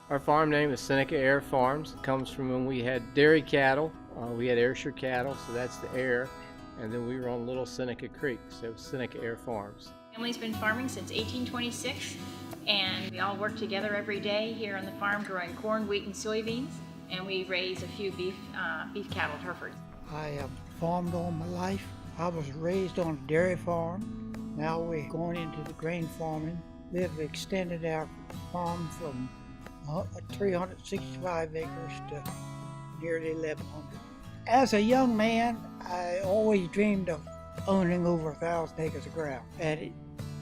Our farm name is Seneca Air Farms. It comes from when we had dairy cattle. We had Ayrshire cattle, so that's the air. And then we were on Little Seneca Creek, so Seneca Air Farms. Family's been farming since 1826, and we all work together every day here on the farm growing corn, wheat, and soybeans. And we raise a few beef cattle at Herefords. I have farmed all my life. I was raised on a dairy farm. Now we're going into the grain farming. We have extended our farm from 365 acres to nearly 1,100. As a young man, I always dreamed of owning over 1,000 acres of ground, and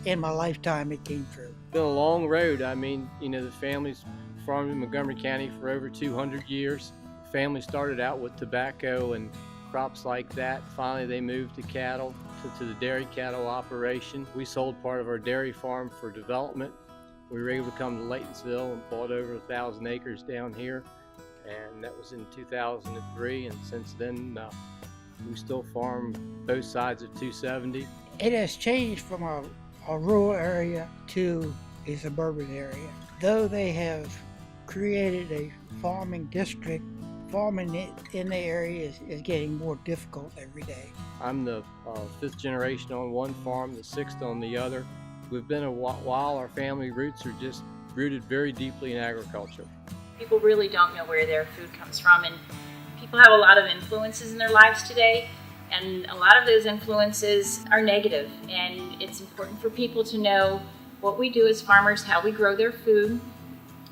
in my lifetime it came true. It's been a long road. I mean, the family's farmed in Montgomery County for over 200 years. The family started out with tobacco and crops like that. Finally, they moved to cattle, to the dairy cattle operation. We sold part of our dairy farm for development. We were able to come to Laytonsville and bought over 1,000 acres down here, and that was in 2003. And since then, we still farm both sides of 270. It has changed from a rural area to a suburban area. Though they have created a farming district, farming in the area is getting more difficult every day. I'm the fifth generation on one farm, the sixth on the other. We've been a while. Our family roots are just rooted very deeply in agriculture. People really don't know where their food comes from, and people have a lot of influences in their lives today, and a lot of those influences are negative, and it's important for people to know what we do as farmers, how we grow their food,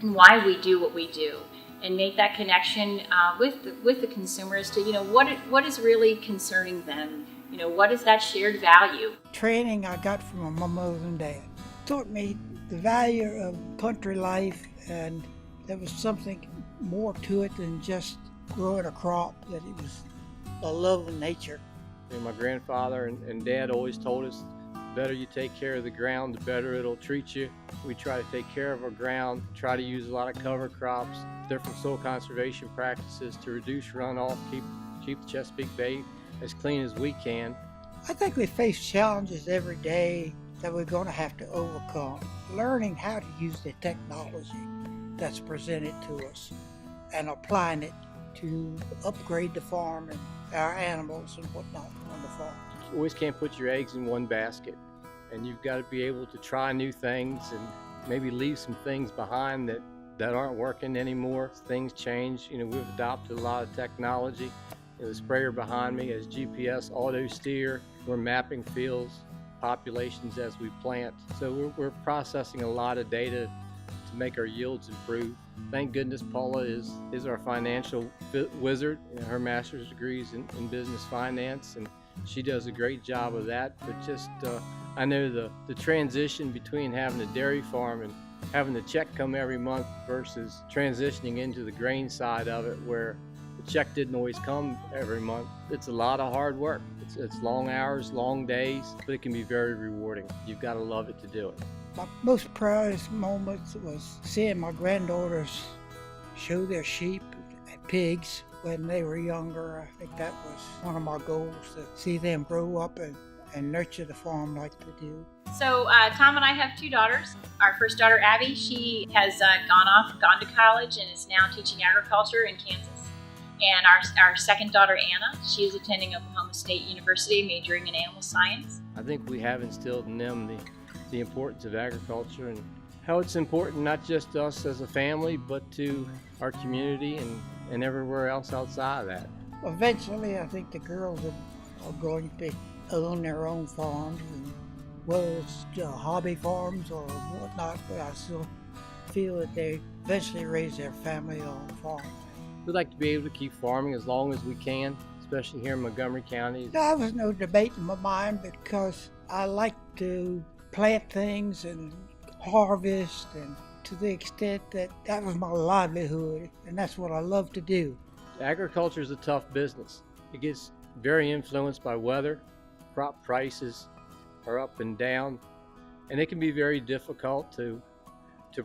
and why we do what we do, and make that connection with the consumers to what is really concerning them. What is that shared value? Training I got from my mother and dad taught me the value of country life, and there was something more to it than just growing a crop, that it was a love of nature. My grandfather and dad always told us, the better you take care of the ground, the better it'll treat you. We try to take care of our ground, try to use a lot of cover crops, different soil conservation practices to reduce runoff, keep the Chesapeake Bay as clean as we can. I think we face challenges every day that we're going to have to overcome. Learning how to use the technology that's presented to us and applying it to upgrade the farm and our animals and whatnot on the farm. You always can't put your eggs in one basket, and you've got to be able to try new things and maybe leave some things behind that aren't working anymore. Things change. We've adopted a lot of technology. The sprayer behind me has GPS auto steer. We're mapping fields, populations as we plant. So we're processing a lot of data to make our yields improve. Thank goodness Paula is our financial wizard. Her master's degree is in business finance, and she does a great job of that. But just I know the transition between having a dairy farm and having the check come every month versus transitioning into the grain side of it, where the check didn't always come every month. It's a lot of hard work. It's long hours, long days, but it can be very rewarding. You've got to love it to do it. My most proudest moments was seeing my granddaughters show their sheep and pigs when they were younger. I think that was one of my goals, to see them grow up and nurture the farm like they do. So Tom and I have two daughters. Our first daughter, Abby, she has gone to college and is now teaching agriculture in Kansas. And our second daughter, Anna, she is attending Oklahoma State University, majoring in animal science. I think we have instilled in them the importance of agriculture and how it's important not just to us as a family, but to our community and everywhere else outside of that. Eventually, I think the girls are going to own their own farms, and whether it's hobby farms or whatnot, but I still feel that they eventually raise their family on a farm. We'd like to be able to keep farming as long as we can, especially here in Montgomery County. There was no debate in my mind, because I like to plant things and harvest, and to the extent that was my livelihood, and that's what I love to do. Agriculture is a tough business. It gets very influenced by weather. Crop prices are up and down, and it can be very difficult to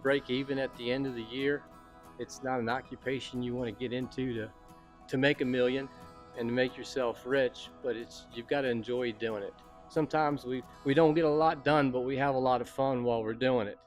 break even at the end of the year. It's not an occupation you want to get into to make $1 million and to make yourself rich, but you've got to enjoy doing it. Sometimes we don't get a lot done, but we have a lot of fun while we're doing it.